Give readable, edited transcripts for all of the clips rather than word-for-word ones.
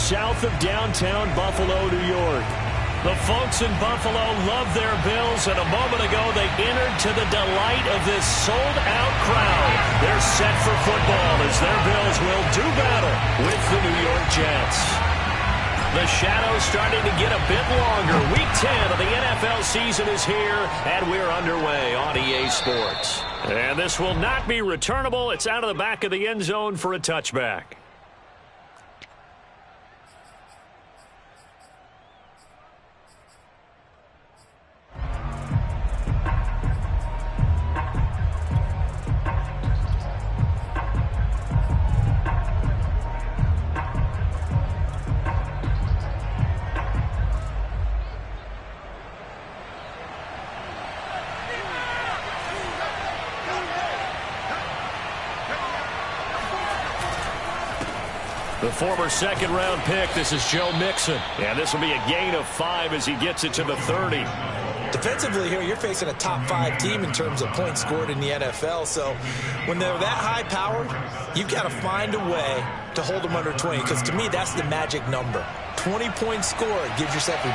south of downtown Buffalo, New York. The folks in Buffalo love their Bills, and a moment ago they entered to the delight of this sold-out crowd. They're set for football as their Bills will do battle with the New York Jets. The shadow's starting to get a bit longer. Week 10 of the NFL season is here, and we're underway on EA Sports. And this will not be returnable. It's out of the back of the end zone for a touchback. The former second-round pick, this is Joe Mixon. And this will be a gain of 5 as he gets it to the 30. Defensively here, you're facing a top-5 team in terms of points scored in the NFL. So when they're that high-powered, you've got to find a way to hold them under 20. Because to me, that's the magic number. 20-point score, you give yourself your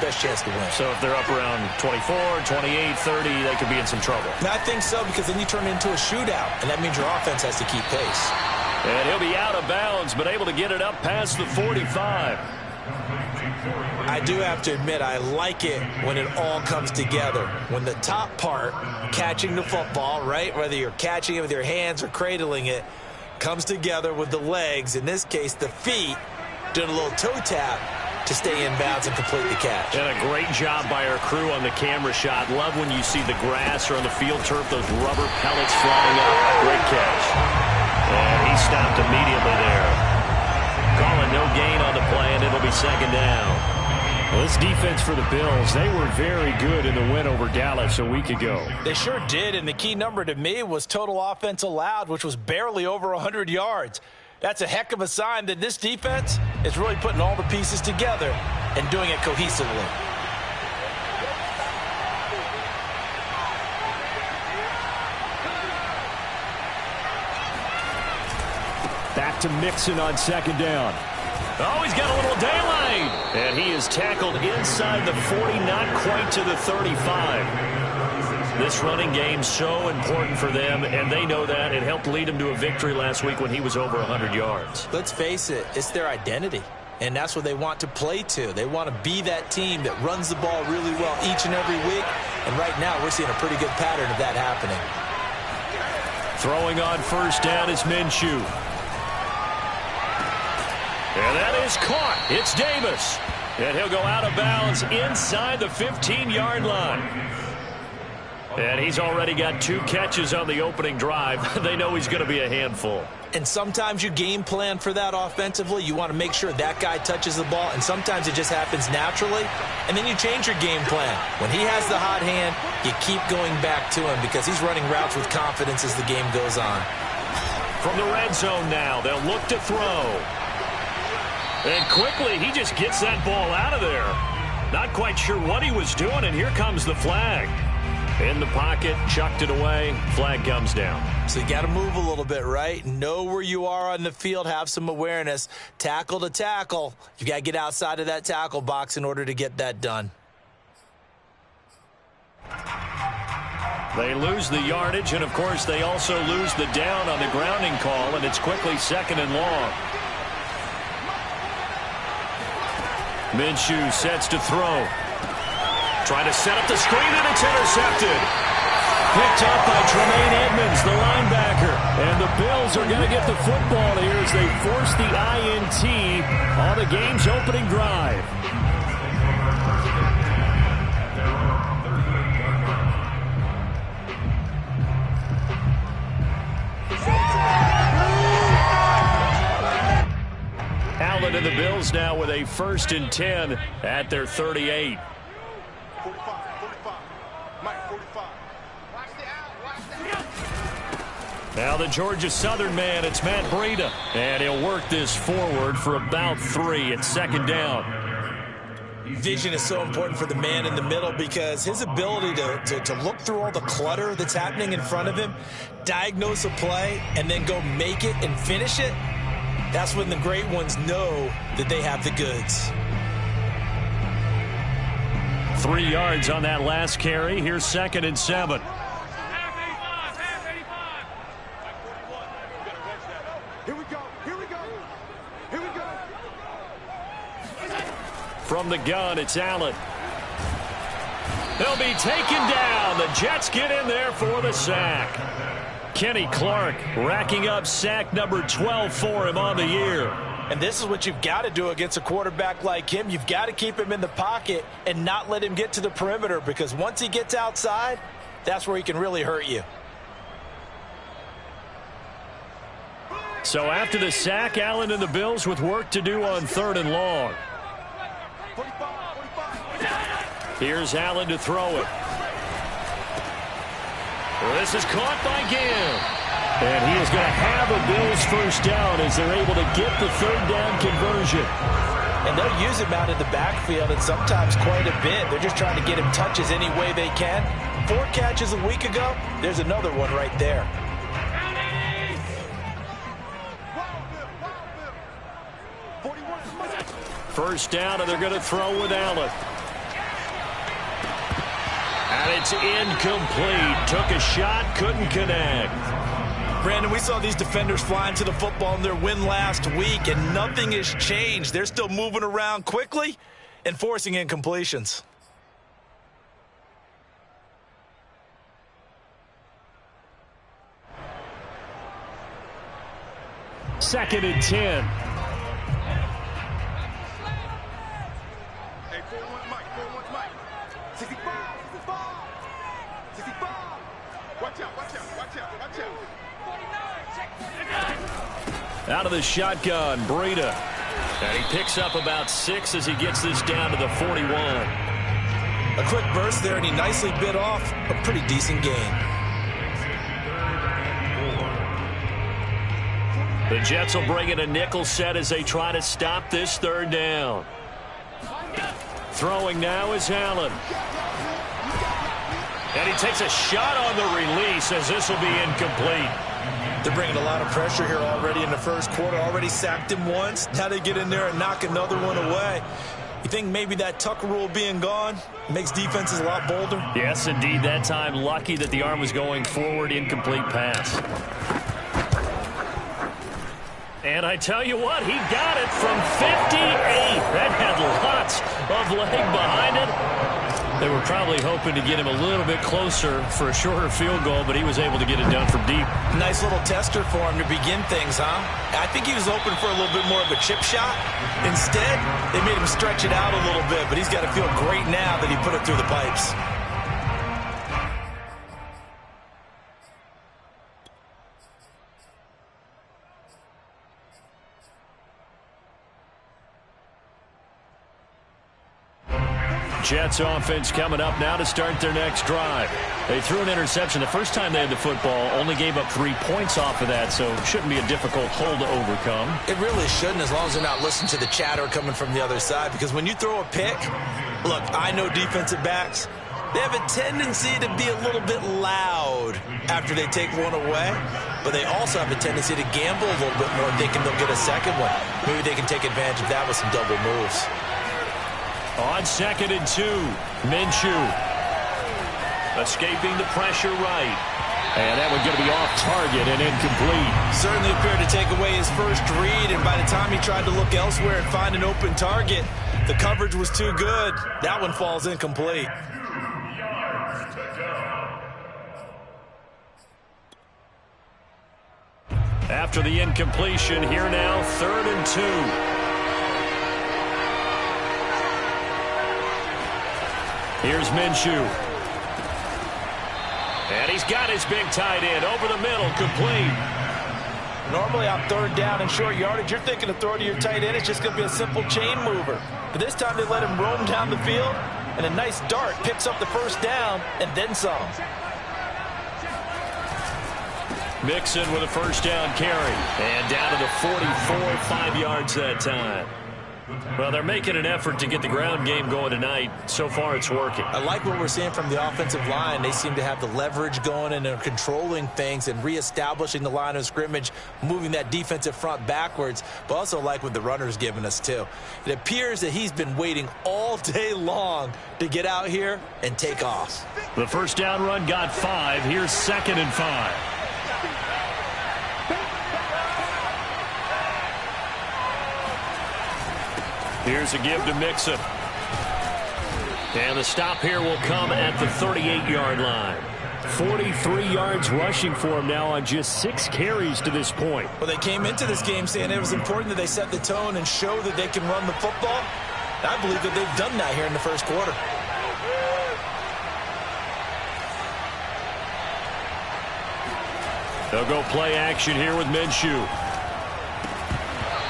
best chance to win. So if they're up around 24, 28, 30, they could be in some trouble. And I think so, because then you turn it into a shootout, and that means your offense has to keep pace. And he'll be out of bounds, but able to get it up past the 45. I do have to admit, I like it when it all comes together. When the top part, catching the football, right, whether you're catching it with your hands or cradling it, comes together with the legs, in this case the feet, doing a little toe tap to stay in bounds and complete the catch. And a great job by our crew on the camera shot. Love when you see the grass or on the field turf, those rubber pellets flying up. Great catch. And he stopped immediately there. Calling no gain on the play, and it'll be second down. Well, this defense for the Bills, they were very good in the win over Dallas a week ago. They sure did, and the key number to me was total offense allowed, which was barely over 100 yards. That's a heck of a sign that this defense is really putting all the pieces together and doing it cohesively. Back to Mixon on second down. Oh, he's got a little daylight. And he is tackled inside the 40, not quite to the 35. This running game so important for them, and they know that. It helped lead him to a victory last week when he was over 100 yards. Let's face it, it's their identity, and that's what they want to play to. They want to be that team that runs the ball really well each and every week, and right now we're seeing a pretty good pattern of that happening. Throwing on first down is Minshew. And that is caught. It's Davis. And he'll go out of bounds inside the 15-yard line. And he's already got 2 catches on the opening drive. They know he's going to be a handful. And sometimes you game plan for that offensively. You want to make sure that guy touches the ball, and sometimes it just happens naturally. And then you change your game plan. When he has the hot hand, you keep going back to him because he's running routes with confidence as the game goes on. From the red zone now, they'll look to throw. And quickly, he just gets that ball out of there. Not quite sure what he was doing, and here comes the flag. In the pocket, chucked it away, flag comes down. So you got to move a little bit, right? Know where you are on the field, have some awareness. Tackle to tackle. You got to get outside of that tackle box in order to get that done. They lose the yardage, and of course they also lose the down on the grounding call, and it's quickly second and long. Minshew sets to throw. Trying to set up the screen, and it's intercepted. Picked up by Tremaine Edmonds, the linebacker. And the Bills are going to get the football here as they force the INT on the game's opening drive. Allen and the Bills now with a 1st and 10 at their 38. 45. Mike, 45. Now the Georgia Southern man, it's Matt Breida. And he'll work this forward for about 3 at second down. Vision is so important for the man in the middle because his ability to look through all the clutter that's happening in front of him, diagnose a play, and then go make it and finish it, That's when the great ones know that they have the goods. 3 yards on that last carry. Here's 2nd and 7. Here we go. Here we go. Here we go. From the gun, it's Allen. He'll be taken down. The Jets get in there for the sack. Kenny Clark racking up sack number 12 for him on the year. And this is what you've got to do against a quarterback like him. You've got to keep him in the pocket and not let him get to the perimeter, because once he gets outside, that's where he can really hurt you. So after the sack, Allen and the Bills with work to do on 3rd and long. 45. Here's Allen to throw it. This is caught by Gibb. And he is going to have a Bills first down as they're able to get the 3rd down conversion. And they'll use him out in the backfield, and sometimes quite a bit. They're just trying to get him touches any way they can. 4 catches a week ago. There's another one right there. First down, and they're going to throw with Allen. And it's incomplete. Took a shot, couldn't connect. Brandon, we saw these defenders flying to the football in their win last week, and nothing has changed. They're still moving around quickly and forcing incompletions. Second and 10. Hey, 4-1 Mike. 4-1 Mike. 65. 65. Watch out. Watch out. Watch out. Watch out. Out of the shotgun, Breida. And he picks up about 6 as he gets this down to the 41. A quick burst there, and he nicely bit off a pretty decent gain. The Jets will bring in a nickel set as they try to stop this 3rd down. Throwing now is Allen. And he takes a shot on the release as this will be incomplete. They're bringing a lot of pressure here already in the first quarter. Already sacked him once. Now they get in there and knock another one away. You think maybe that Tucker rule being gone makes defenses a lot bolder? Yes, indeed. That time, lucky that the arm was going forward. Incomplete pass. And I tell you what, he got it from 58. That had lots of leg behind it. They were probably hoping to get him a little bit closer for a shorter field goal, but he was able to get it done from deep. Nice little tester for him to begin things, huh? I think he was open for a little bit more of a chip shot. Instead, they made him stretch it out a little bit, but he's got to feel great now that he put it through the pipes. Jets offense coming up now to start their next drive. They threw an interception the first time they had the football, only gave up 3 points off of that, so it shouldn't be a difficult hole to overcome. It really shouldn't, as long as they're not listening to the chatter coming from the other side, because when you throw a pick, look, I know defensive backs, they have a tendency to be a little bit loud after they take one away, but they also have a tendency to gamble a little bit more, thinking they'll get a second one. Maybe they can take advantage of that with some double moves. On 2nd and 2, Minshew escaping the pressure right. And that one going to be off target and incomplete. Certainly appeared to take away his first read, and by the time he tried to look elsewhere and find an open target, the coverage was too good. That one falls incomplete. After the incompletion, here now, 3rd and 2. Here's Minshew. And he's got his big tight end over the middle, complete. Normally on 3rd down and short yardage, you're thinking to throw to your tight end. It's just going to be a simple chain mover. But this time they let him roam down the field, and a nice dart picks up the first down and then some. Mixon with a first down carry. And down to the 44, 5 yards that time. Well, they're making an effort to get the ground game going tonight. So far, it's working. I like what we're seeing from the offensive line. They seem to have the leverage going, and they're controlling things and reestablishing the line of scrimmage, moving that defensive front backwards, but also like what the runner's giving us, too. It appears that he's been waiting all day long to get out here and take off. The first down run got 5. Here's 2nd and 5. Here's a give to Mixon. And the stop here will come at the 38-yard line. 43 yards rushing for him now on just 6 carries to this point. Well, they came into this game saying it was important that they set the tone and show that they can run the football. I believe that they've done that here in the first quarter. They'll go play action here with Minshew.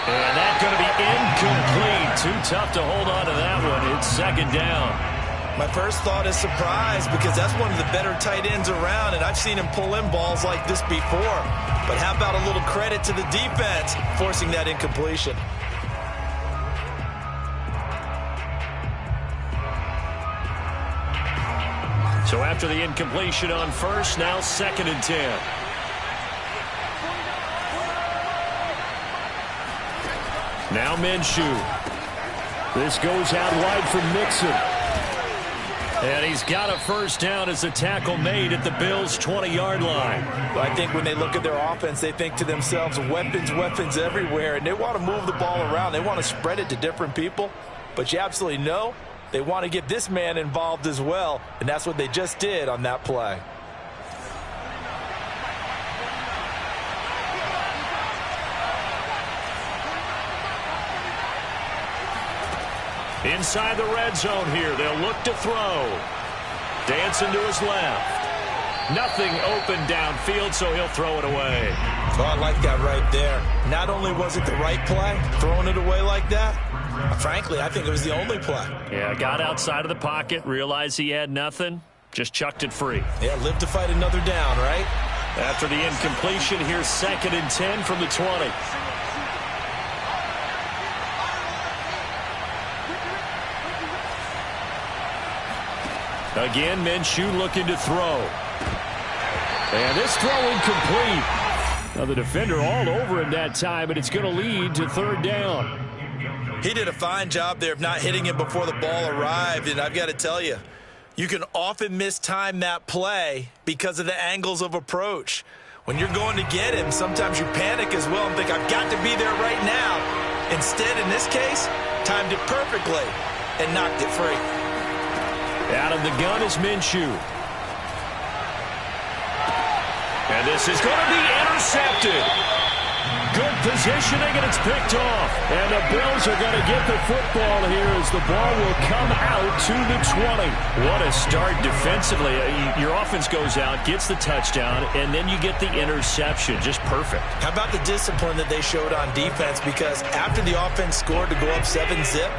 And that's going to be incomplete. Too tough to hold on to that one. It's 2nd down. My first thought is surprise, because that's one of the better tight ends around, and I've seen him pull in balls like this before. But how about a little credit to the defense forcing that incompletion? So after the incompletion on first, now 2nd and 10. Now Minshew. This goes out wide for Mixon. And he's got a first down as a tackle made at the Bills' 20-yard line. Well, I think when they look at their offense, they think to themselves, weapons, weapons everywhere, and they want to move the ball around. They want to spread it to different people. But you absolutely know they want to get this man involved as well, and that's what they just did on that play. Inside the red zone here, they'll look to throw. Dancing to his left. Nothing open downfield, so he'll throw it away. Oh, I like that right there. Not only was it the right play, throwing it away like that, frankly, I think it was the only play. Yeah, got outside of the pocket, realized he had nothing, just chucked it free. Yeah, live to fight another down, right? After the incompletion, here's 2nd and 10 from the 20. Again, Minshew looking to throw. And this throw incomplete. Now the defender all over him that time, but it's going to lead to 3rd down. He did a fine job there of not hitting him before the ball arrived, and I've got to tell you, you can often mistime that play because of the angles of approach. When you're going to get him, sometimes you panic as well and think, I've got to be there right now. Instead, in this case, timed it perfectly and knocked it free. Out of the gun is Minshew. And this is going to be intercepted. Good positioning, and it's picked off. And the Bills are going to get the football here as the ball will come out to the 20. What a start defensively. Your offense goes out, gets the touchdown, and then you get the interception. Just perfect. How about the discipline that they showed on defense? Because after the offense scored to go up 7-zip,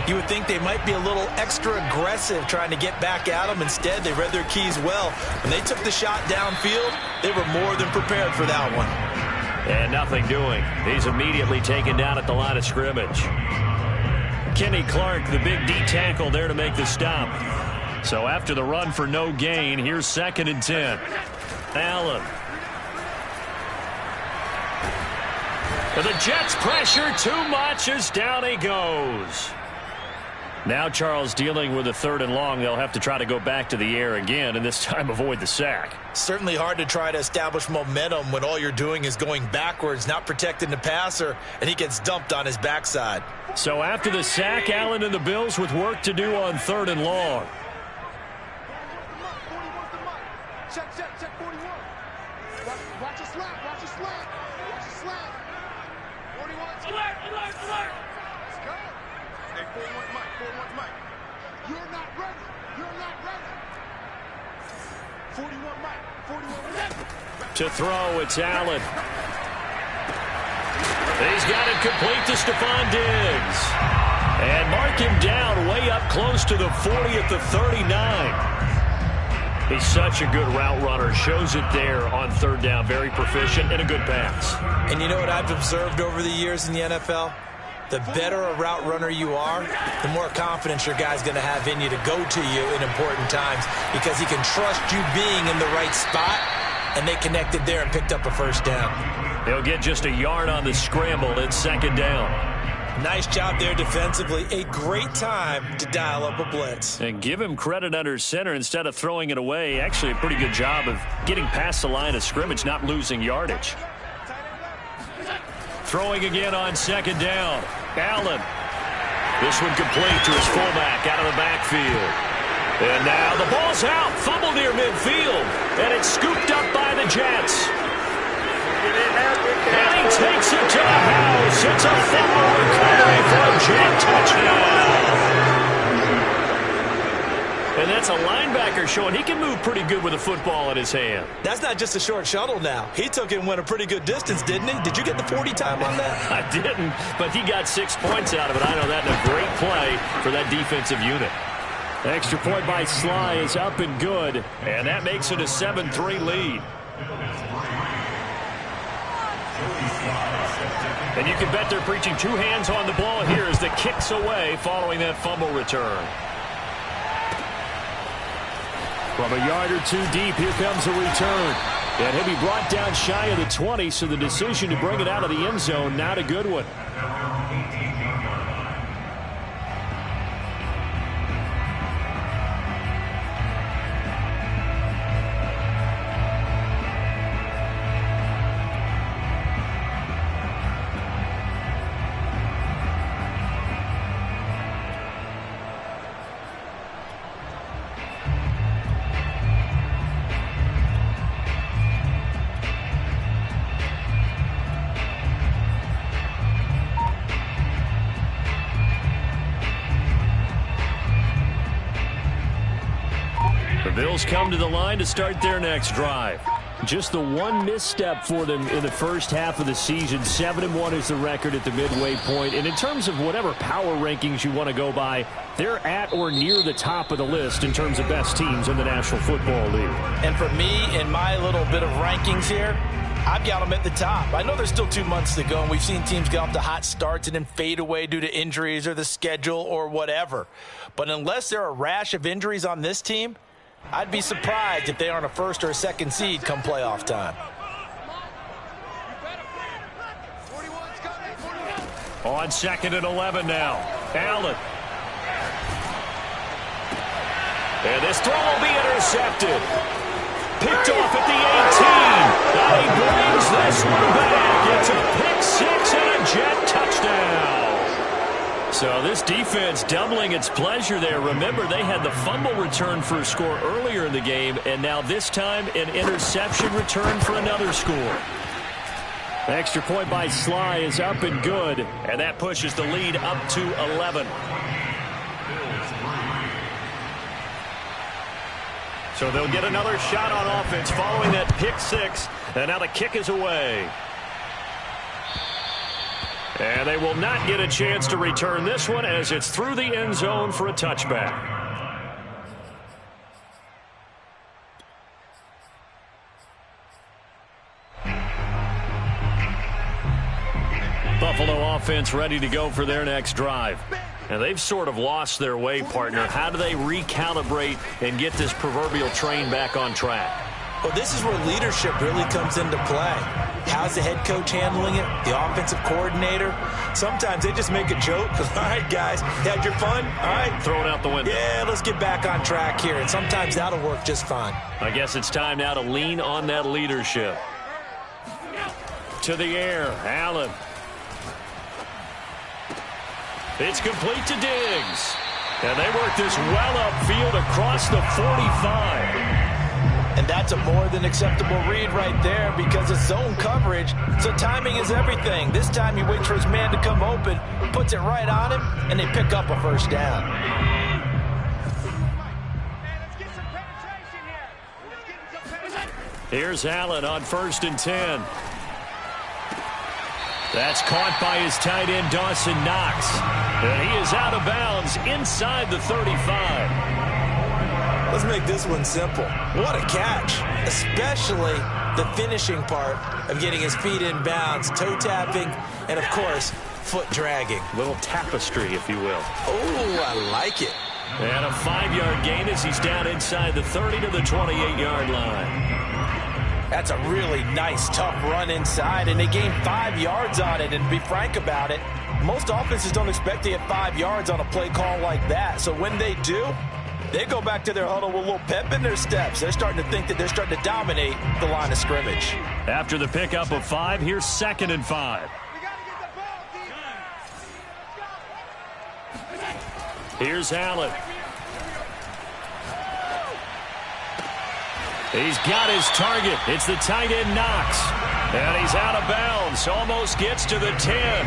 you would think they might be a little extra aggressive trying to get back at them. Instead, they read their keys well. When they took the shot downfield, they were more than prepared for that one. And nothing doing. He's immediately taken down at the line of scrimmage. Kenny Clark, the big D tackle there to make the stop. So after the run for no gain, here's 2nd and 10. Allen. And the Jets pressure too much as down he goes. Now Charles dealing with a 3rd and long. They'll have to try to go back to the air again, and this time avoid the sack. Certainly hard to try to establish momentum when all you're doing is going backwards, not protecting the passer, and he gets dumped on his backside. So after the sack, Allen and the Bills with work to do on 3rd and long. Check 41. Watch a slant, watch a slant. Watch a slant. 41. Alert. Let's go. Hey, 41 Mike. You're not ready. 41 Mike. To throw, it's Allen. He's got it complete to Stephon Diggs. And mark him down way up close to the 40 at the 39. He's such a good route runner. Shows it there on 3rd down. Very proficient and a good pass. And you know what I've observed over the years in the NFL? the better a route runner you are, the more confidence your guy's going to have in you to go to you in important times because he can trust you being in the right spot, and they connected there and picked up a first down. He'll get just a yard on the scramble. It's second down. Nice job there defensively. A great time to dial up a blitz. And give him credit under center instead of throwing it away. Actually, a pretty good job of getting past the line of scrimmage, not losing yardage. Throwing again on second down. Allen. This one complete to his fullback out of the backfield. And now the ball's out. Fumble near midfield. And it's scooped up by the Jets. And he takes it to the house. It's a fumble recovery for a Jet touchdown. And that's a linebacker showing he can move pretty good with a football in his hand. That's not just a short shuttle now. He took it and went a pretty good distance, didn't he? Did you get the 40 time on that? I didn't, but he got 6 points out of it. I know that in a great play for that defensive unit. Extra point by Sly is up and good, and that makes it a 7-3 lead. And you can bet they're preaching two hands on the ball here as the kick's away following that fumble return. From a yard or two deep, here comes a return. And he'll be brought down shy of the 20, so the decision to bring it out of the end zone, not a good one. The Bills come to the line to start their next drive. Just the one misstep for them in the first half of the season. 7-1 is the record at the midway point. And in terms of whatever power rankings you want to go by, they're at or near the top of the list in terms of best teams in the National Football League. And for me, in my little bit of rankings here, I've got them at the top. I know there's still 2 months to go, and we've seen teams get off to hot starts and then fade away due to injuries or the schedule or whatever. But unless there are a rash of injuries on this team, I'd be surprised if they aren't a first or a second seed come playoff time. On 2nd and 11 now. Allen. And this throw will be intercepted. Picked off at the 18. And he brings this one back. It's a pick six and a Jet touchdown. So this defense doubling its pleasure there. Remember, they had the fumble return for a score earlier in the game, and now this time an interception return for another score. The extra point by Sly is up and good, and that pushes the lead up to 11. So they'll get another shot on offense following that pick six, and now the kick is away. And they will not get a chance to return this one as it's through the end zone for a touchback. Buffalo offense ready to go for their next drive. And they've sort of lost their way, partner. How do they recalibrate and get this proverbial train back on track? Well, this is where leadership really comes into play. How's the head coach handling it? The offensive coordinator? Sometimes they just make a joke. All right, guys, had your fun? All right. Throw it out the window. Yeah, let's get back on track here. And sometimes that'll work just fine. I guess it's time now to lean on that leadership. To the air, Allen. It's complete to Diggs. And they work this well upfield across the 45. And that's a more than acceptable read right there because it's zone coverage, so timing is everything. This time he waits for his man to come open, puts it right on him, and they pick up a first down. Here's Allen on 1st and 10. That's caught by his tight end, Dawson Knox. And he is out of bounds inside the 35. Let's make this one simple. What a catch, especially the finishing part of getting his feet in bounds, toe tapping, and of course, foot dragging. Little tapestry, if you will. Oh, I like it. And a 5-yard gain as he's down inside the 30 to the 28-yard line. That's a really nice, tough run inside, and they gained 5 yards on it. And to be frank about it, most offenses don't expect to get 5 yards on a play call like that. So when they do, they go back to their huddle with a little pep in their steps. They're starting to think that they're starting to dominate the line of scrimmage. After the pickup of 5, here's 2nd and 5. Here's Allen. He's got his target. It's the tight end Knox. And he's out of bounds. Almost gets to the 10.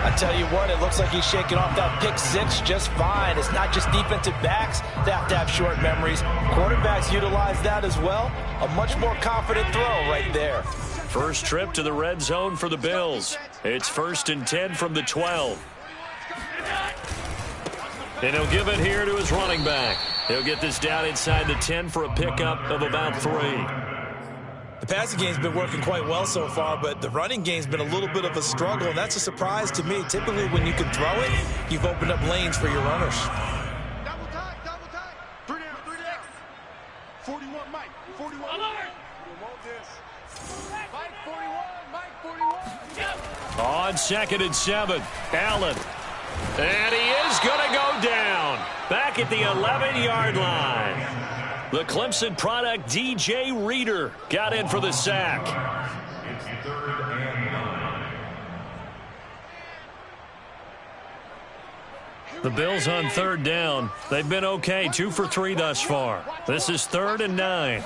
I tell you what, it looks like he's shaking off that pick six just fine. It's not just defensive backs that have to have short memories. Quarterbacks utilize that as well. A much more confident throw right there. First trip to the red zone for the Bills. It's 1st and 10 from the 12. And he'll give it here to his running back. He'll get this down inside the 10 for a pickup of about 3. The passing game's been working quite well so far, but the running game's been a little bit of a struggle, and that's a surprise to me. Typically, when you can throw it, you've opened up lanes for your runners. Double time, double time. 3 down, 3 down. 41, Mike. 41. Alert. Mike 41, Mike 41. On 2nd and 7, Allen. And he is going to go down. Back at the 11-yard line. The Clemson product, DJ Reader, got in for the sack. The Bills on 3rd down. They've been okay, 2 for 3 thus far. This is 3rd and 9.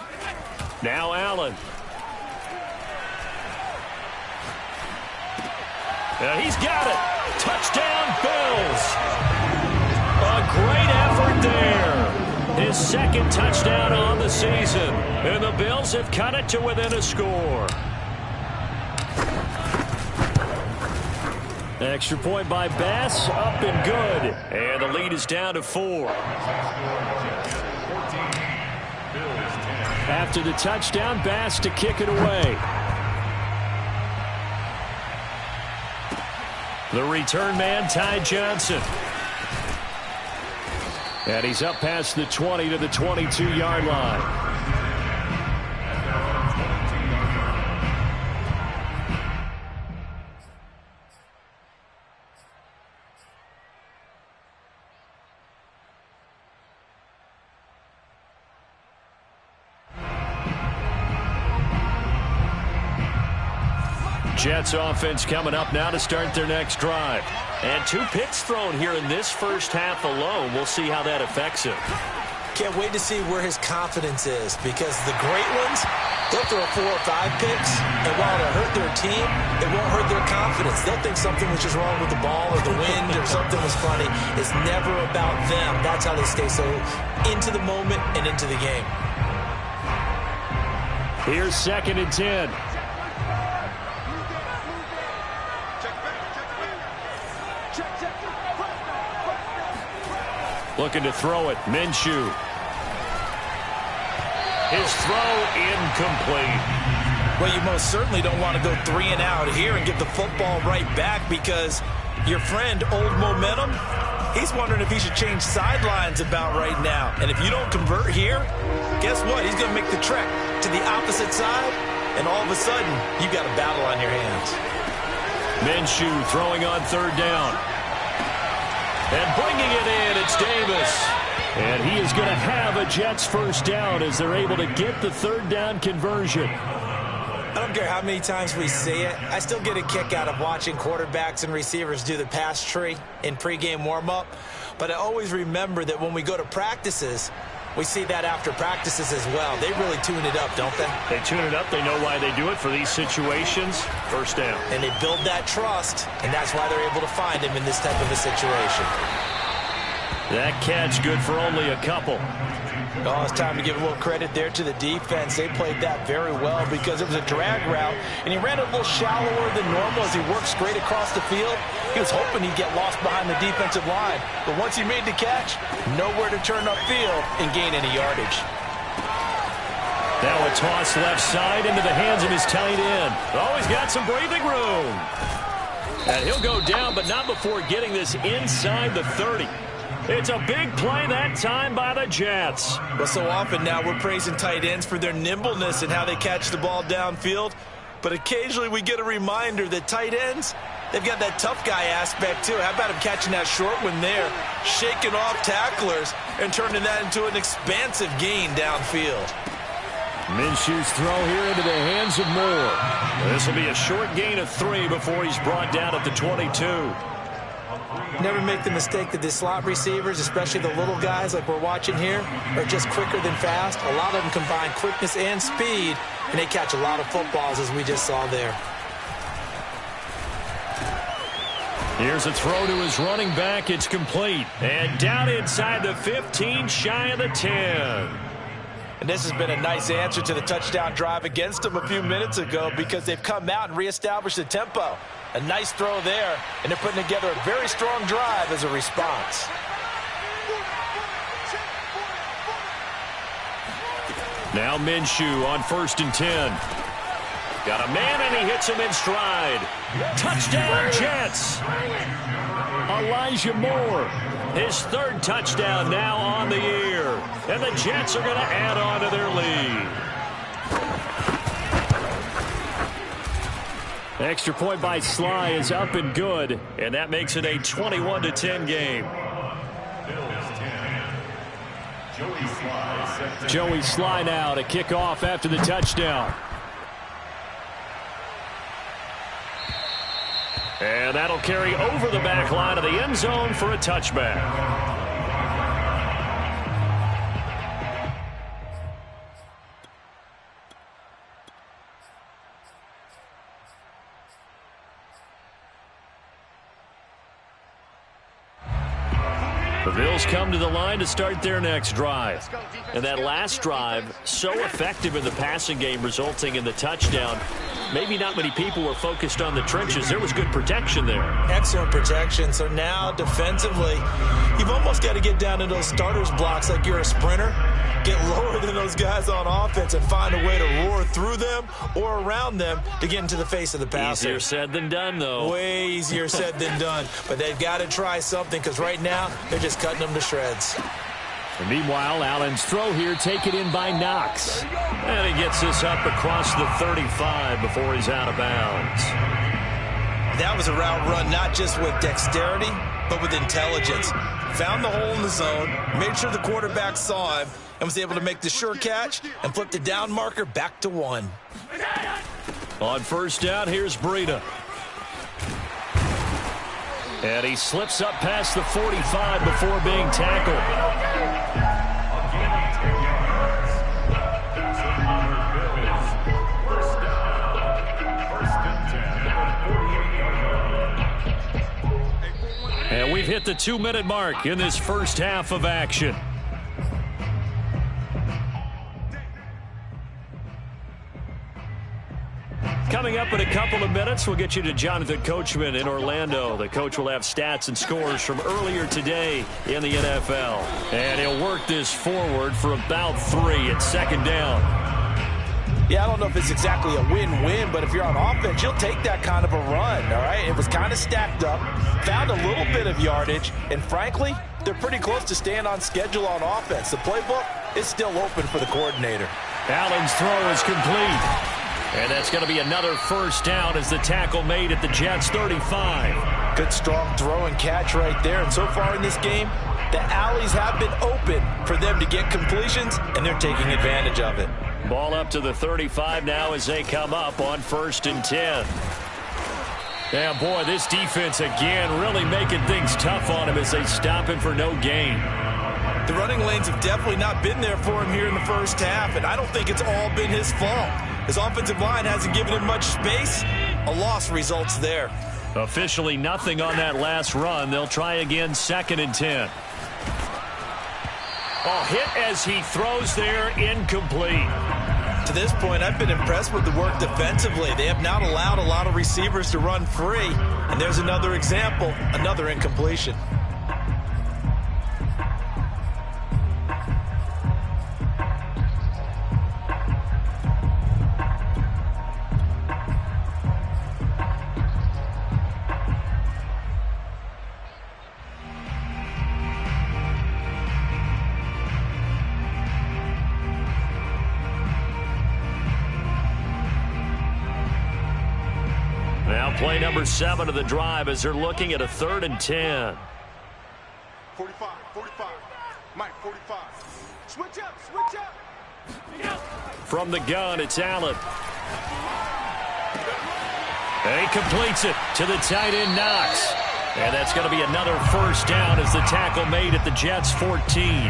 Now Allen. He's got it. Touchdown, Bills. A great effort there. His 2nd touchdown on the season. And the Bills have cut it to within a score. Extra point by Bass, up and good. And the lead is down to 4. After the touchdown, Bass to kick it away. The return man, Ty Johnson. And he's up past the 20 to the 22-yard line. Jets offense coming up now to start their next drive. And 2 picks thrown here in this first half alone. We'll see how that affects him. Can't wait to see where his confidence is, because the great ones, they'll throw 4 or 5 picks, and while it'll hurt their team, it won't hurt their confidence. They'll think something was just wrong with the ball or the wind or something was funny. It's never about them. That's how they stay so into the moment and into the game. Here's 2nd and 10. Looking to throw it. Minshew. His throw incomplete. Well, you most certainly don't want to go 3 and out here and get the football right back, because your friend, Old Momentum, he's wondering if he should change sidelines about right now. And if you don't convert here, guess what? He's going to make the trek to the opposite side, and all of a sudden, you've got a battle on your hands. Minshew throwing on 3rd down. And bringing it in, it's Davis. And he is going to have a Jets first down as they're able to get the 3rd down conversion. I don't care how many times we see it. I still get a kick out of watching quarterbacks and receivers do the pass tree in pregame warm-up. But I always remember that when we go to practices, we see that after practices as well. They really tune it up, don't they? They tune it up. They know why they do it for these situations. First down. And they build that trust, and that's why they're able to find him in this type of a situation. That catch good for only a couple. Oh, it's time to give a little credit there to the defense. They played that very well, because it was a drag route, and he ran a little shallower than normal as he worked straight across the field. He was hoping he'd get lost behind the defensive line, but once he made the catch, nowhere to turn upfield and gain any yardage. Now a toss left side into the hands of his tight end. Oh, he's got some breathing room. And he'll go down, but not before getting this inside the 30. It's a big play that time by the Jets. But so often now we're praising tight ends for their nimbleness and how they catch the ball downfield. But occasionally we get a reminder that tight ends, they've got that tough guy aspect too. How about him catching that short one there, shaking off tacklers, and turning that into an expansive gain downfield. Minshew's throw here into the hands of Moore. This will be a short gain of 3 before he's brought down at the 22. Never make the mistake that the slot receivers, especially the little guys like we're watching here, are just quicker than fast. A lot of them combine quickness and speed, and they catch a lot of footballs, as we just saw there. Here's a throw to his running back. It's complete. And down inside the 15, shy of the 10. And this has been a nice answer to the touchdown drive against them a few minutes ago because they've come out and reestablished the tempo. A nice throw there, and they're putting together a very strong drive as a response. Now Minshew on 1st and 10. Got a man, and he hits him in stride. Touchdown, Jets. Elijah Moore, his 3rd touchdown now on the year. And the Jets are going to add on to their lead. Extra point by Sly is up and good, and that makes it a 21-10 game. Joey Sly now to kick off after the touchdown. And that'll carry over the back line of the end zone for a touchback. The Bills come to the line to start their next drive. And that last drive, so effective in the passing game, resulting in the touchdown. Maybe not many people were focused on the trenches. There was good protection there. Excellent protection. So now defensively, you've almost got to get down to those starters blocks like you're a sprinter. Get lower than those guys on offense and find a way to roar through them or around them to get into the face of the passer. Easier said than done, though. Way easier said than done. But they've got to try something because right now they're just cutting them to shreds. And meanwhile, Allen's throw here taken in by Knox. And he gets this up across the 35 before he's out of bounds. That was a route run not just with dexterity, but with intelligence. Found the hole in the zone, made sure the quarterback saw him, and was able to make the sure catch and flip the down marker back to 1. On 1st down, here's Breida. And he slips up past the 45 before being tackled. And we've hit the 2-minute mark in this first half of action. Coming up in a couple of minutes, we'll get you to Jonathan Coachman in Orlando. The coach will have stats and scores from earlier today in the NFL. And he'll work this forward for about 3 at 2nd down. Yeah, I don't know if it's exactly a win-win, but if you're on offense, you'll take that kind of a run, all right? It was kind of stacked up, found a little bit of yardage, and frankly, they're pretty close to staying on schedule on offense. The playbook is still open for the coordinator. Allen's throw is complete. And that's going to be another 1st down as the tackle made at the Jets' 35. Good, strong throw and catch right there. And so far in this game, the alleys have been open for them to get completions, and they're taking advantage of it. Ball up to the 35 now as they come up on 1st and 10. Yeah, boy, this defense again really making things tough on him as they stop him for no gain. The running lanes have definitely not been there for him here in the first half, and I don't think it's all been his fault. His offensive line hasn't given him much space. A loss results there. Officially nothing on that last run. They'll try again 2nd and 10. Oh, hit as he throws there, incomplete. To this point, I've been impressed with the work defensively. They have not allowed a lot of receivers to run free. And there's another example, another incompletion. Play number 7 of the drive as they're looking at a 3rd and 10. 45. Mike, 45. Switch up. From the gun, it's Allen. And he completes it to the tight end, Knox. And that's going to be another first down as the tackle made at the Jets' 14.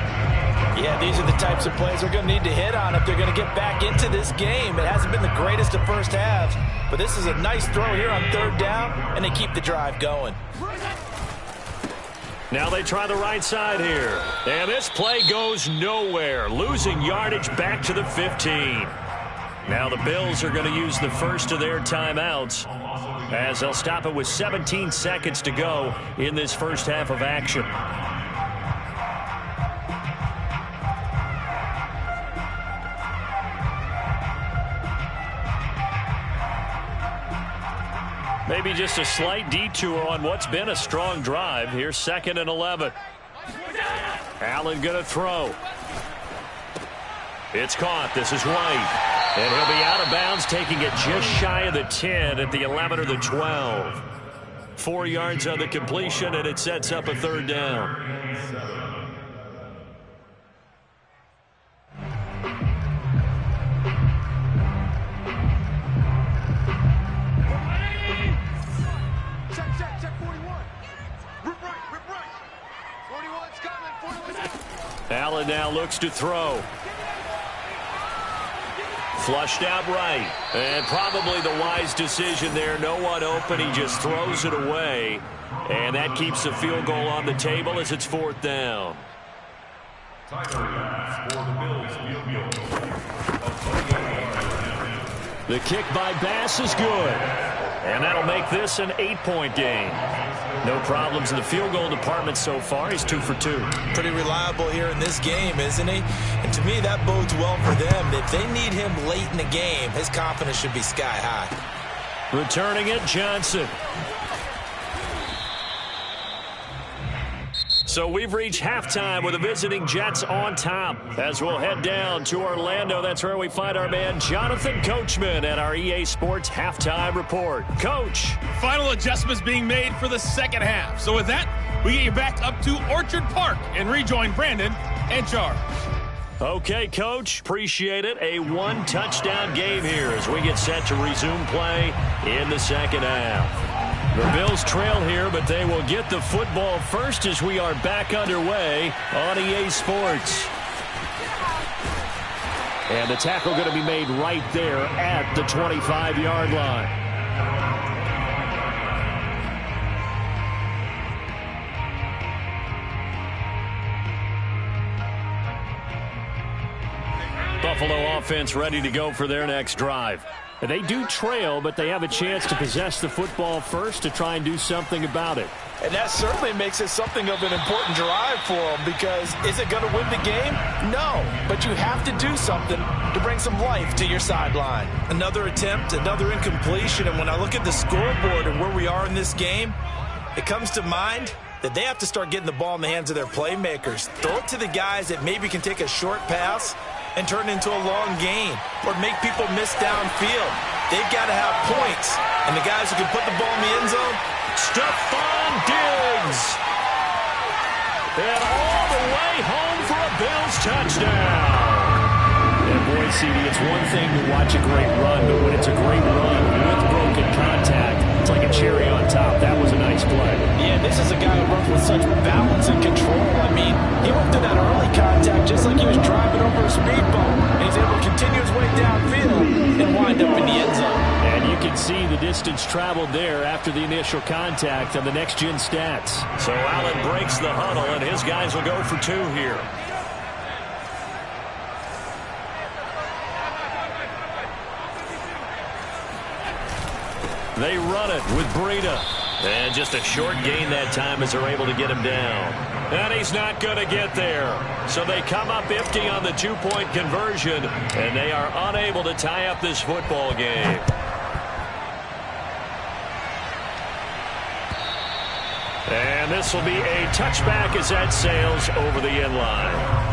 Yeah, these are the types of plays they're going to need to hit on if they're going to get back into this game. It hasn't been the greatest of first halves, but this is a nice throw here on 3rd down, and they keep the drive going. Now they try the right side here. And this play goes nowhere, losing yardage back to the 15. Now the Bills are going to use the first of their timeouts as they'll stop it with 17 seconds to go in this first half of action. Maybe just a slight detour on what's been a strong drive. Here's 2nd and 11. Allen going to throw. It's caught. This is White. And he'll be out of bounds, taking it just shy of the 10 at the 11 or the 12. 4 yards on the completion, and it sets up a 3rd down. Check 41. Rip right. 41's coming. 41's Allen now looks to throw. Flushed out right. And probably the wise decision there. No one open. He just throws it away. And that keeps the field goal on the table as it's 4th down. The kick by Bass is good. And that'll make this an 8-point game. No problems in the field goal department so far. He's 2 for 2. Pretty reliable here in this game, isn't he? And to me, that bodes well for them. If they need him late in the game, his confidence should be sky high. Returning it, Johnson. So we've reached halftime with the visiting Jets on top. As we'll head down to Orlando, that's where we find our man Jonathan Coachman at our EA Sports Halftime Report. Coach. Final adjustments being made for the second half. So with that, we get you back up to Orchard Park and rejoin Brandon and Charles. Okay, Coach. Appreciate it. A 1-touchdown game here as we get set to resume play in the second half. The Bills trail here, but they will get the football first as we are back underway on EA Sports. And the tackle going to be made right there at the 25-yard line. Buffalo offense ready to go for their next drive. They do trail, but they have a chance to possess the football first to try and do something about it. And that certainly makes it something of an important drive for them, because is it going to win the game? No, but you have to do something to bring some life to your sideline. Another attempt, another incompletion, and when I look at the scoreboard and where we are in this game, it comes to mind that they have to start getting the ball in the hands of their playmakers. Throw it to the guys that maybe can take a short pass and turn it into a long gain or make people miss downfield. They've got to have points, and the guys who can put the ball in the end zone, Stephon Diggs. And all the way home for a Bills touchdown. And boy, CD, it's one thing to watch a great run, but when it's a great run with broken contact, it's like a cherry on top. That was a nice play. Yeah, this is a guy who runs with such balance and control. I mean, he went through that early contact just like he was driving over a speed bump. And he's able to continue his way downfield and wind up in the end zone. And you can see the distance traveled there after the initial contact on the next-gen stats. So Allen breaks the huddle, and his guys will go for 2 here. They run it with Breida. And just a short gain that time as they're able to get him down. And he's not going to get there. So they come up empty on the 2-point conversion, and they are unable to tie up this football game. And this will be a touchback as that sails over the end line.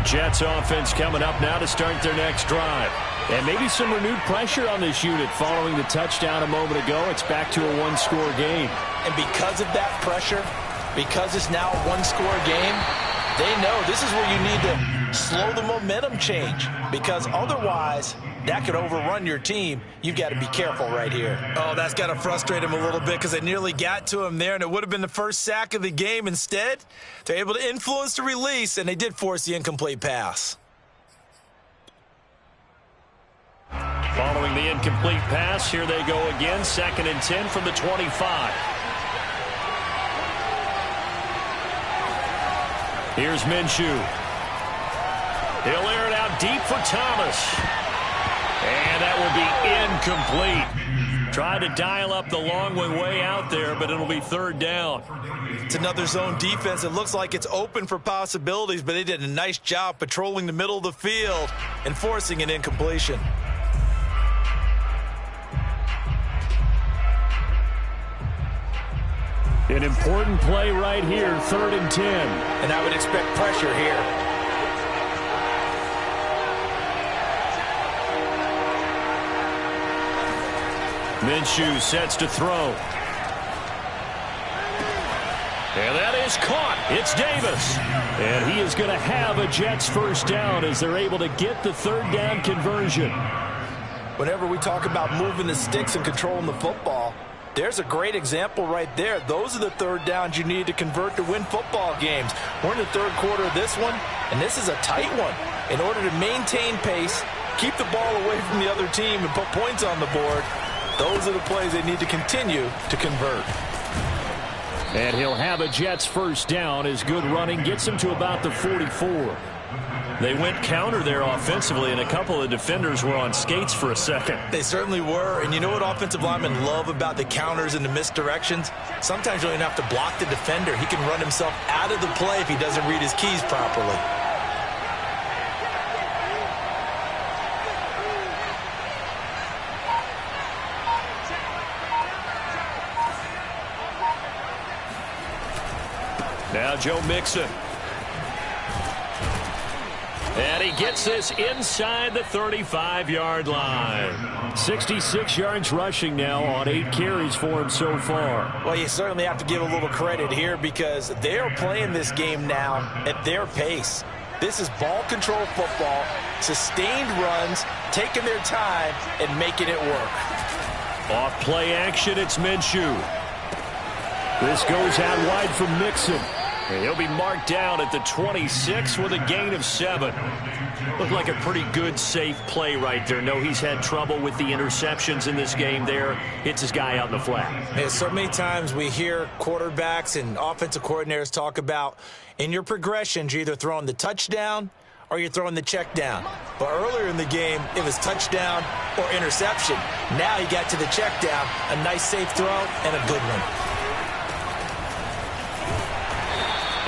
Jets offense coming up now to start their next drive. And maybe some renewed pressure on this unit following the touchdown a moment ago. It's back to a one-score game. And because of that pressure, because it's now a one-score game, they know this is where you need to slow the momentum change, because otherwise that could overrun your team. You've got to be careful right here. Oh, that's got to frustrate him a little bit, because they nearly got to him there, and it would have been the first sack of the game. Instead, they're able to influence the release, and they did force the incomplete pass. Following the incomplete pass, here they go again, 2nd and 10 from the 25. Here's Minshew. He'll air it out deep for Thomas. And that will be incomplete. Tried to dial up the long way out there, but it'll be 3rd down. It's another zone defense. It looks like it's open for possibilities, but they did a nice job patrolling the middle of the field and forcing an incompletion. An important play right here, 3rd and 10. And I would expect pressure here. Minshew sets to throw. And that is caught. It's Davis. And he is going to have a Jets first down as they're able to get the 3rd down conversion. Whenever we talk about moving the sticks and controlling the football, there's a great example right there. Those are the 3rd downs you need to convert to win football games. We're in the 3rd quarter of this one, and this is a tight one. In order to maintain pace, keep the ball away from the other team, and put points on the board, those are the plays they need to continue to convert. And he'll have a Jets first down as good running gets him to about the 44. They went counter there offensively, and a couple of defenders were on skates for a second. They certainly were, and you know what offensive linemen love about the counters and the misdirections? Sometimes you don't even have to block the defender. He can run himself out of the play if he doesn't read his keys properly. Now Joe Mixon. And he gets this inside the 35-yard line. 66 yards rushing now on 8 carries for him so far. Well, you certainly have to give a little credit here, because they're playing this game now at their pace. This is ball control football, sustained runs, taking their time and making it work. Off play action, it's Minshew. This goes out wide from Mixon. And he'll be marked down at the 26 with a gain of 7. Looked like a pretty good, safe play right there. No, he's had trouble with the interceptions in this game there. Hits his guy out in the flat. Yeah, so many times we hear quarterbacks and offensive coordinators talk about, in your progressions, you're either throwing the touchdown or you're throwing the check down. But earlier in the game, it was touchdown or interception. Now he got to the check down, a nice safe throw and a good one.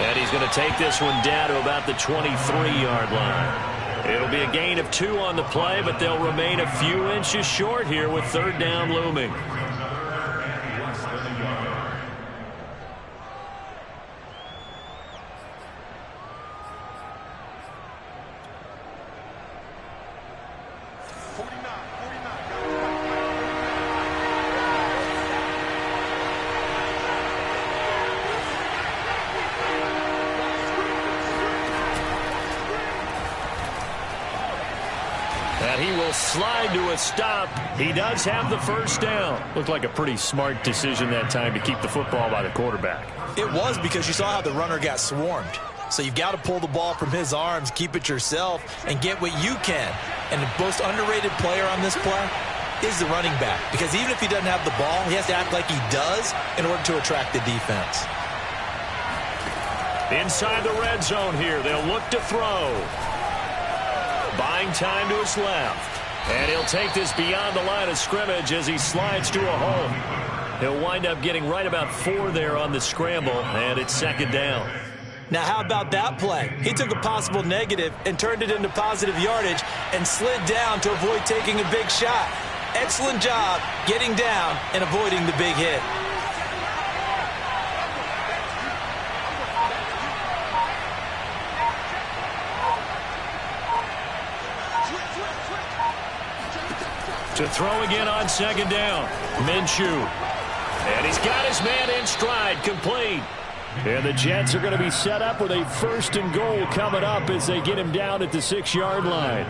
And he's going to take this one down to about the 23-yard line. It'll be a gain of 2 on the play, but they'll remain a few inches short here with 3rd down looming. Slide to a stop. He does have the first down. Looked like a pretty smart decision that time to keep the football by the quarterback. It was, because you saw how the runner got swarmed. So you've got to pull the ball from his arms, keep it yourself, and get what you can. And the most underrated player on this play is the running back, because even if he doesn't have the ball, he has to act like he does in order to attract the defense. Inside the red zone here, they'll look to throw. Buying time to his left. And he'll take this beyond the line of scrimmage as he slides to a hole. He'll wind up getting right about 4 there on the scramble, and it's 2nd down. Now, how about that play? He took a possible negative and turned it into positive yardage and slid down to avoid taking a big shot. Excellent job getting down and avoiding the big hit. To throw again on second down. Minshew. And he's got his man in stride, complete. And the Jets are going to be set up with a 1st and goal coming up as they get him down at the 6-yard line.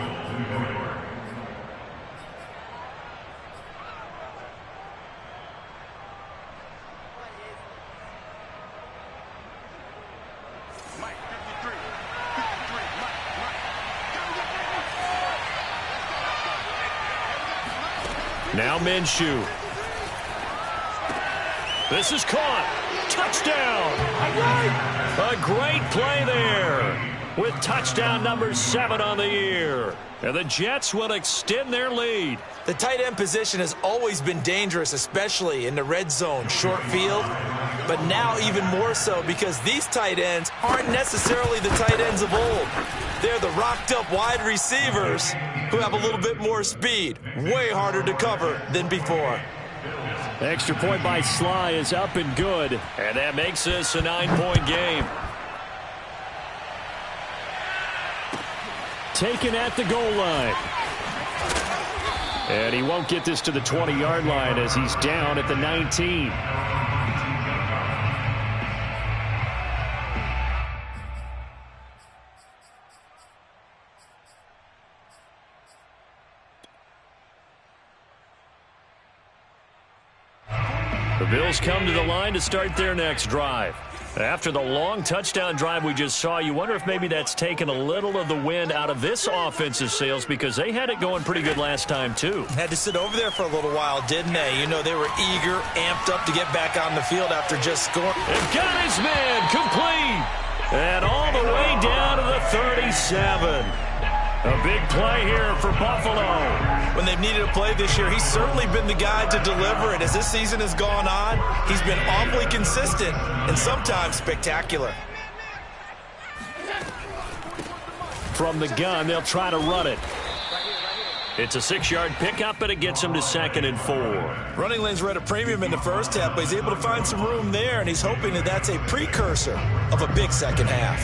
Now Minshew. This is caught. Touchdown. A great play there with touchdown number 7 on the year. And the Jets will extend their lead. The tight end position has always been dangerous, especially in the red zone, short field. But now even more so because these tight ends aren't necessarily the tight ends of old. They're the rocked-up wide receivers who have a little bit more speed. Way harder to cover than before. Extra point by Sly is up and good. And that makes this a 9-point game. Taken at the goal line. And he won't get this to the 20-yard line as he's down at the 19. The Bills come to the line to start their next drive. After the long touchdown drive we just saw, you wonder if maybe that's taken a little of the wind out of this offensive sails because they had it going pretty good last time, too. Had to sit over there for a little while, didn't they? You know, they were eager, amped up to get back on the field after just scoring. And got his man complete. And all the way down to the 37. A big play here for Buffalo. When they've needed a play this year, he's certainly been the guy to deliver it. As this season has gone on, he's been awfully consistent and sometimes spectacular. From the gun, they'll try to run it. It's a 6-yard pickup, but it gets him to 2nd and 4. Running lanes were at a premium in the first half, but he's able to find some room there, and he's hoping that that's a precursor of a big second half.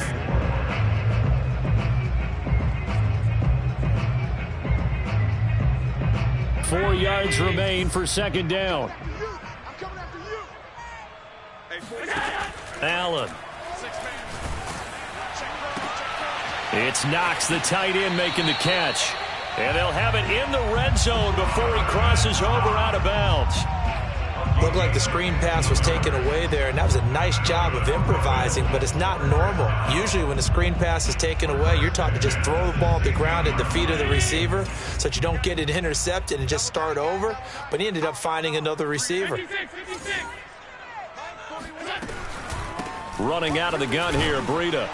Four yards remain for second down. Allen. It's Knox, the tight end, making the catch. And they'll have it in the red zone before he crosses over out of bounds. Looked like the screen pass was taken away there, and that was a nice job of improvising, but it's not normal. Usually when the screen pass is taken away, you're taught to just throw the ball at the ground at the feet of the receiver so that you don't get it intercepted and just start over, but he ended up finding another receiver. Running out of the gun here, Breida.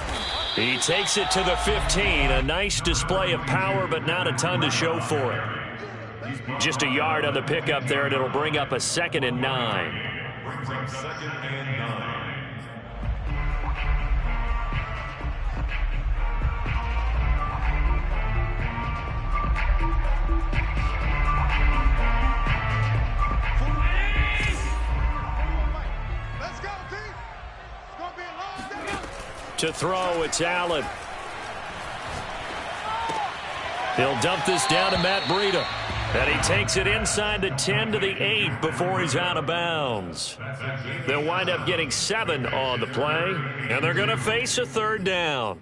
He takes it to the 15. A nice display of power, but not a ton to show for it. Just a yard on the pickup there, and it'll bring up a 2nd and 9. 2nd and 9. To throw, it's Allen. He'll dump this down to Matt Breida. And he takes it inside the 10 to the 8 before he's out of bounds. They'll wind up getting 7 on the play, and they're going to face a 3rd down.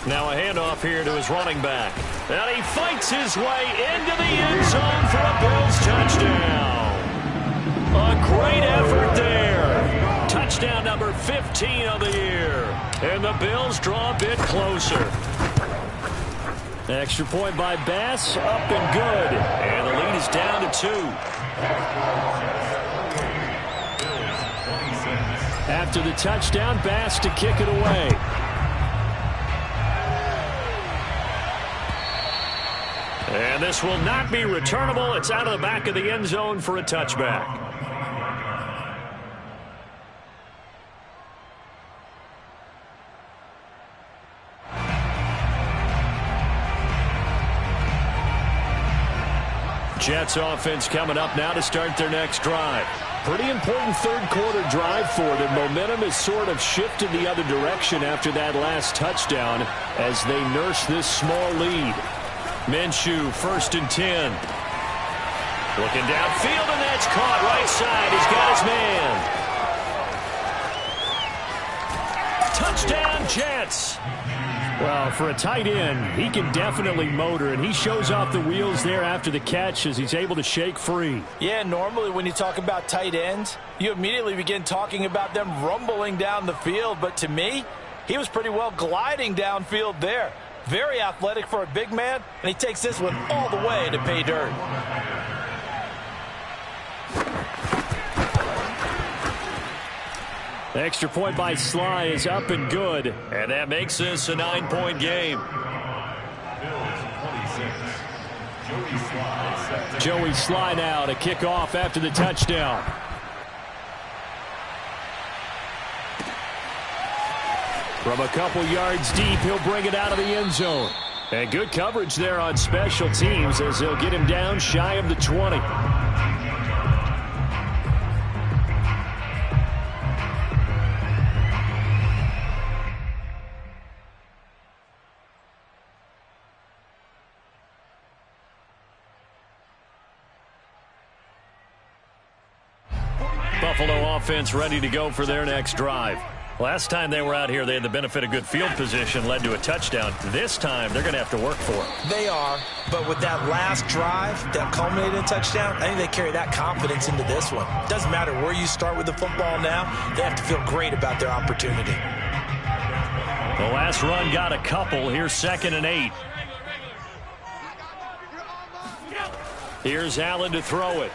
Now a handoff here to his running back. And he fights his way into the end zone for a Bills touchdown. A great effort there. Touchdown number 15 of the year. And the Bills draw a bit closer. Extra point by Bass, up and good. And the lead is down to 2. After the touchdown, Bass to kick it away. And this will not be returnable. It's out of the back of the end zone for a touchback. Jets offense coming up now to start their next drive. Pretty important third-quarter drive for them. Momentum has sort of shifted the other direction after that last touchdown as they nurse this small lead. Minshew, 1st and 10. Looking downfield, and that's caught right side. He's got his man. Touchdown, Jets. Well, for a tight end, he can definitely motor, and he shows off the wheels there after the catch as he's able to shake free. Yeah, normally when you talk about tight ends, you immediately begin talking about them rumbling down the field. But to me, he was pretty well gliding downfield there. Very athletic for a big man, and he takes this one all the way to pay dirt. The extra point by Sly is up and good, and that makes this a 9-point game. Joey Sly now to kick off after the touchdown. From a couple yards deep, he'll bring it out of the end zone. And good coverage there on special teams as they'll get him down shy of the 20. Buffalo offense ready to go for their next drive. Last time they were out here, they had the benefit of good field position, led to a touchdown. This time, they're going to have to work for it. They are, but with that last drive that culminated in a touchdown, I think they carry that confidence into this one. Doesn't matter where you start with the football now, they have to feel great about their opportunity. The last run got a couple. Here's 2nd and 8. Here's Allen to throw it.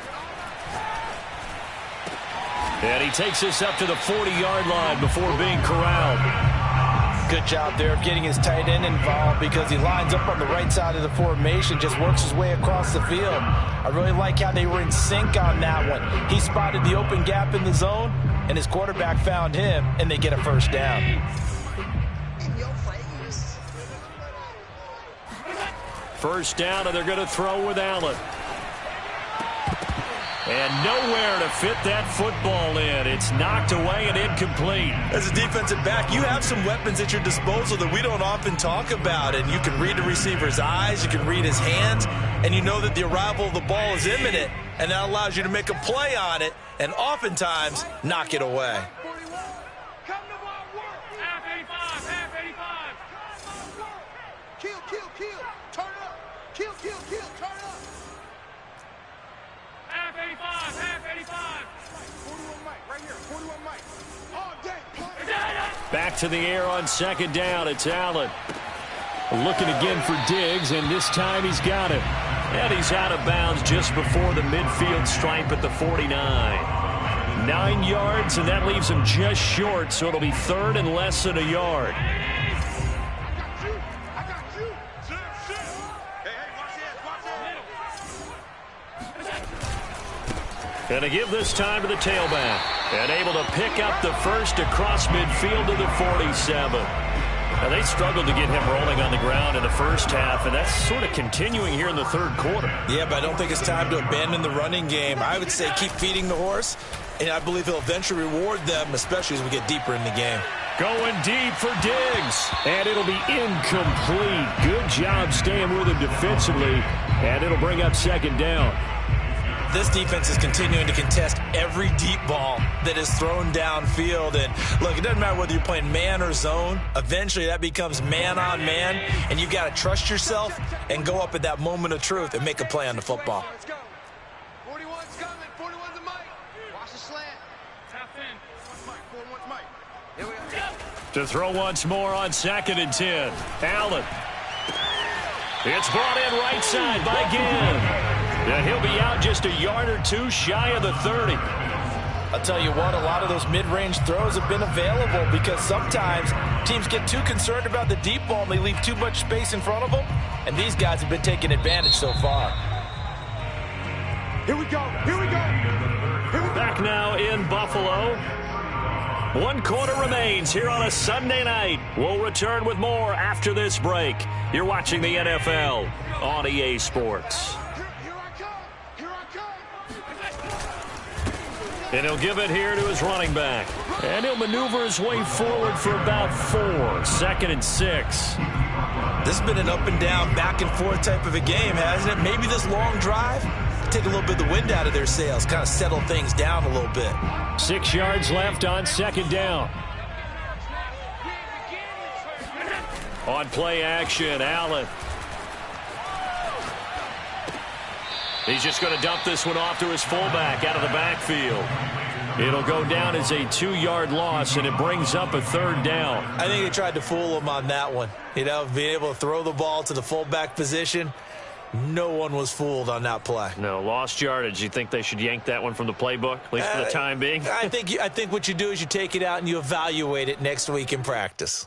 And he takes this up to the 40-yard line before being corralled. Good job there of getting his tight end involved because he lines up on the right side of the formation, just works his way across the field. I really like how they were in sync on that one. He spotted the open gap in the zone, and his quarterback found him, and they get a first down. First down, and they're going to throw with Allen. And nowhere to fit that football in. It's knocked away and incomplete. As a defensive back, you have some weapons at your disposal that we don't often talk about. And you can read the receiver's eyes, you can read his hands, and you know that the arrival of the ball is imminent. And that allows you to make a play on it and oftentimes knock it away. Back to the air on 2nd down. It's Allen. Looking again for Diggs, and this time he's got it. And he's out of bounds just before the midfield stripe at the 49. 9 yards, and that leaves him just short, so it'll be 3rd and less than a yard. And to give this time to the tailback. And able to pick up the first across midfield to the 47. Now, they struggled to get him rolling on the ground in the first half, and that's sort of continuing here in the 3rd quarter. Yeah, but I don't think it's time to abandon the running game. I would say keep feeding the horse, and I believe he'll eventually reward them, especially as we get deeper in the game. Going deep for Diggs, and it'll be incomplete. Good job staying with him defensively, and it'll bring up 2nd down. This defense is continuing to contest every deep ball that is thrown downfield. And look, it doesn't matter whether you're playing man or zone. Eventually that becomes man on man, and you've got to trust yourself and go up at that moment of truth and make a play on the football. Let's go. 41's coming. 41's a Mike. Watch the slant. Tap in. 41's Mike. 41's Mike. Here we go. To throw once more on 2nd and 10. Allen. It's brought in right side by Ginn. Yeah, he'll be out just a yard or two shy of the 30. I'll tell you what, a lot of those mid-range throws have been available because sometimes teams get too concerned about the deep ball and they leave too much space in front of them, and these guys have been taking advantage so far. Here we go. Here we go. Here we go. Back now in Buffalo. 1 quarter remains here on a Sunday night. We'll return with more after this break. You're watching the NFL on EA Sports. And he'll give it here to his running back. And he'll maneuver his way forward for about 4. 2nd and 6. This has been an up and down, back and forth type of a game, hasn't it? Maybe this long drive, take a little bit of the wind out of their sails, kind of settle things down a little bit. 6 yards left on 2nd down. On play action, Allen. He's just going to dump this one off to his fullback out of the backfield. It'll go down as a 2-yard loss, and it brings up a 3rd down. I think they tried to fool him on that one. You know, being able to throw the ball to the fullback position. No one was fooled on that play. No, lost yardage. You think they should yank that one from the playbook, at least for the time being? I think what you do is you take it out and you evaluate it next week in practice.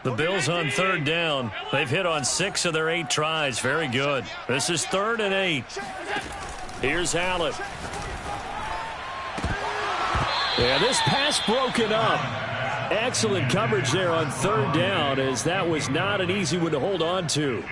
The Bills on 3rd down. They've hit on 6 of their 8 tries. Very good. This is 3rd and 8. Here's Allen. Yeah, this pass broken up. Excellent coverage there on 3rd down, as that was not an easy one to hold on to.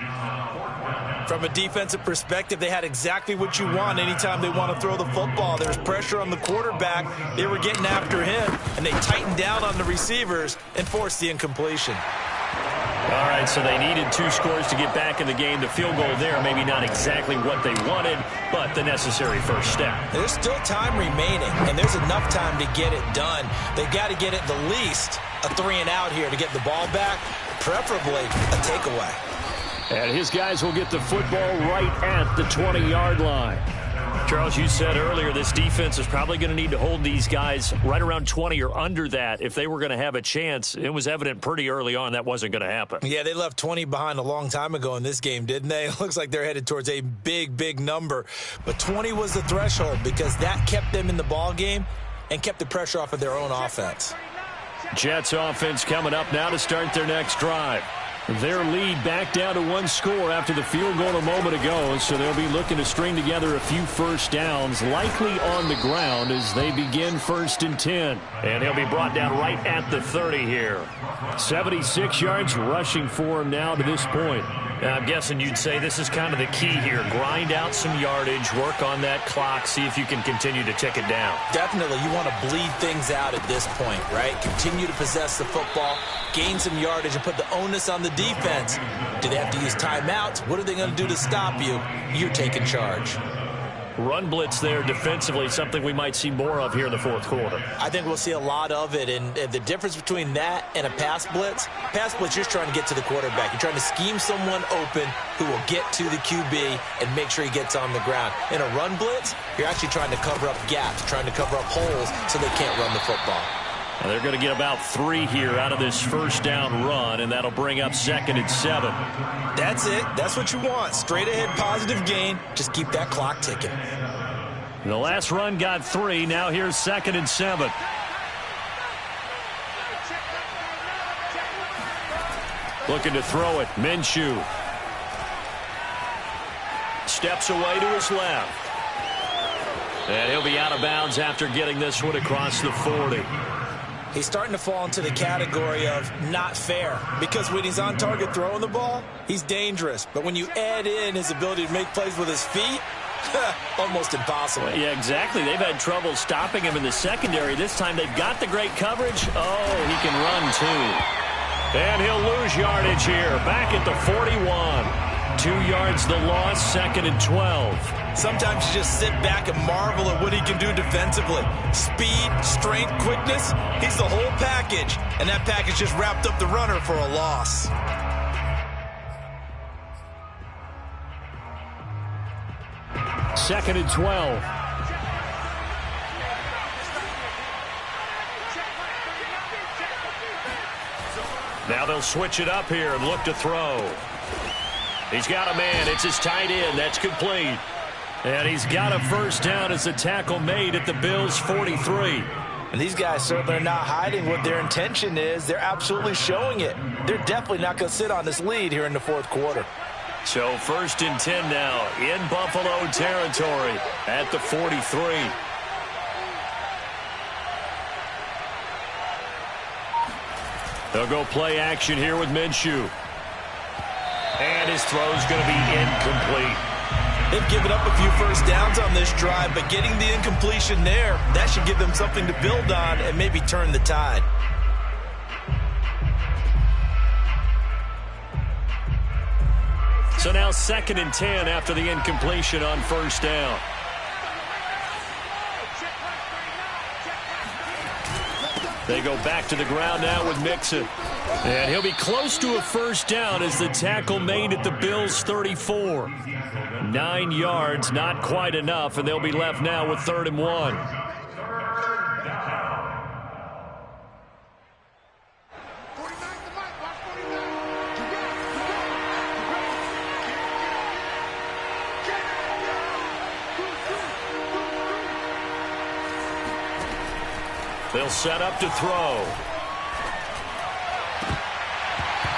From a defensive perspective, they had exactly what you want anytime they want to throw the football. There's pressure on the quarterback. They were getting after him, and they tightened down on the receivers and forced the incompletion. All right, so they needed 2 scores to get back in the game. The field goal there, maybe not exactly what they wanted, but the necessary first step. There's still time remaining, and there's enough time to get it done. They've got to get at the least a 3-and-out here to get the ball back, preferably a takeaway. And his guys will get the football right at the 20-yard line. Charles, you said earlier this defense is probably going to need to hold these guys right around 20 or under that if they were going to have a chance. It was evident pretty early on that wasn't going to happen. Yeah, they left 20 behind a long time ago in this game, didn't they? It looks like they're headed towards a big, big number. But 20 was the threshold because that kept them in the ball game and kept the pressure off of their own offense. Jets offense coming up now to start their next drive. Their lead back down to 1 score after the field goal a moment ago, so they'll be looking to string together a few first downs, likely on the ground as they begin 1st and 10. And he'll be brought down right at the 30 here. 76 yards rushing for him now to this point. Now, I'm guessing you'd say this is kind of the key here. Grind out some yardage, work on that clock, see if you can continue to tick it down. Definitely, you want to bleed things out at this point, right? Continue to possess the football, gain some yardage, and put the onus on the defense. Do they have to use timeouts? What are they going to do to stop you? You're taking charge. Run blitz there defensively, something we might see more of here in the 4th quarter. I think we'll see a lot of it, and the difference between that and a pass blitz, you're trying to get to the quarterback. You're trying to scheme someone open who will get to the QB and make sure he gets on the ground. In a run blitz, you're actually trying to cover up gaps, trying to cover up holes so they can't run the football. Now they're going to get about 3 here out of this first down run, and that'll bring up 2nd and 7. That's it. That's what you want. Straight ahead, positive gain. Just keep that clock ticking. The last run got 3. Now here's 2nd and 7. Looking to throw it. Minshew. Steps away to his left. And he'll be out of bounds after getting this one across the 40. He's starting to fall into the category of not fair because when he's on target throwing the ball, he's dangerous. But when you add in his ability to make plays with his feet, almost impossible. Well, yeah, exactly. They've had trouble stopping him in the secondary. This time they've got the great coverage. Oh, he can run too. And he'll lose yardage here. Back at the 41. 2 yards the loss, 2nd and 12. Sometimes you just sit back and marvel at what he can do defensively. Speed, strength, quickness, he's the whole package. And that package just wrapped up the runner for a loss. Second and 12. Now they'll switch it up here and look to throw. He's got a man. It's his tight end. That's complete. And he's got a first down as the tackle made at the Bills' 43. And these guys certainly are not hiding what their intention is. They're absolutely showing it. They're definitely not going to sit on this lead here in the 4th quarter. So 1st and 10 now in Buffalo territory at the 43. They'll go play action here with Minshew. And his throw's going to be incomplete. They've given up a few first downs on this drive, but getting the incompletion there, that should give them something to build on and maybe turn the tide. So now 2nd and 10 after the incompletion on first down. They go back to the ground now with Mixon. And he'll be close to a first down as the tackle made at the Bills' 34. 9 yards, not quite enough, and they'll be left now with 3rd and 1. They'll set up to throw.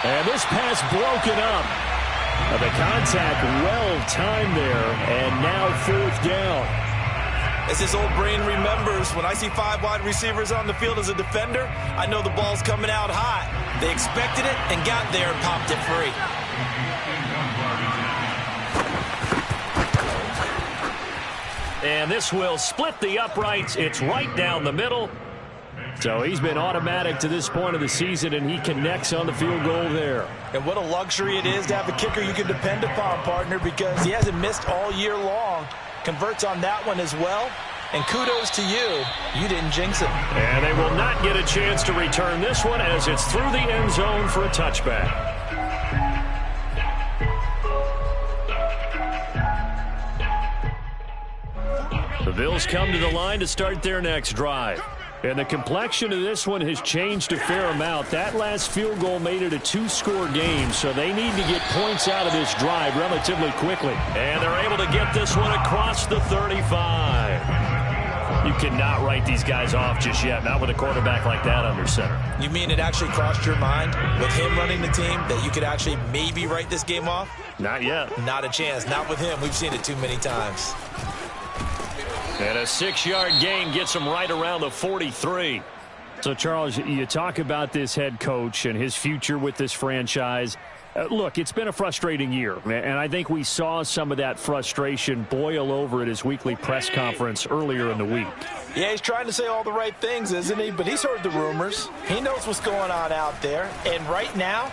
And this pass broken up. The contact well-timed there, and now 4th down. As his old brain remembers, when I see 5 wide receivers on the field as a defender, I know the ball's coming out hot. They expected it and got there and popped it free. And this will split the uprights. It's right down the middle. So he's been automatic to this point of the season, and he connects on the field goal there. And what a luxury it is to have a kicker you can depend upon, partner, because he hasn't missed all year long. Converts on that one as well. And kudos to you. You didn't jinx it. And they will not get a chance to return this one as it's through the end zone for a touchback. The Bills come to the line to start their next drive. And the complexion of this one has changed a fair amount. That last field goal made it a 2-score game, so they need to get points out of this drive relatively quickly. And they're able to get this one across the 35. You cannot write these guys off just yet, not with a quarterback like that under center. You mean it actually crossed your mind with him running the team that you could actually maybe write this game off? Not yet. Not a chance. Not with him. We've seen it too many times. And a 6-yard gain gets him right around the 43. So, Charles, you talk about this head coach and his future with this franchise. Look, it's been a frustrating year, and I think we saw some of that frustration boil over at his weekly press conference earlier in the week. Yeah, he's trying to say all the right things, isn't he? But he's heard the rumors. He knows what's going on out there. And right now,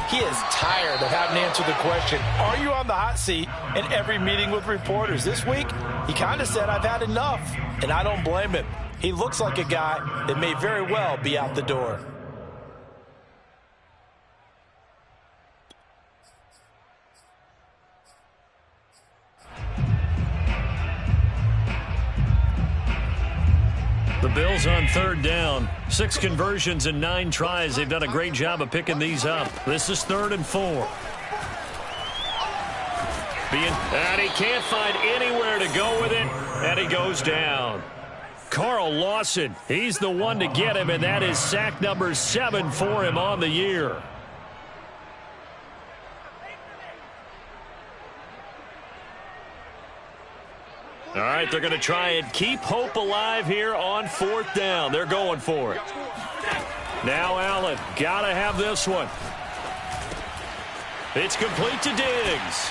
he is tired of having to answer the question, are you on the hot seat in every meeting with reporters? This week, he kind of said, I've had enough. And I don't blame him. He looks like a guy that may very well be out the door. The Bills on 3rd down. 6 conversions and 9 tries. They've done a great job of picking these up. This is 3rd and 4. And he can't find anywhere to go with it, and he goes down. Carl Lawson, he's the one to get him, and that is sack number 7 for him on the year. All right, they're going to try and keep hope alive here on 4th down. They're going for it. Now Allen, got to have this one. It's complete to Diggs.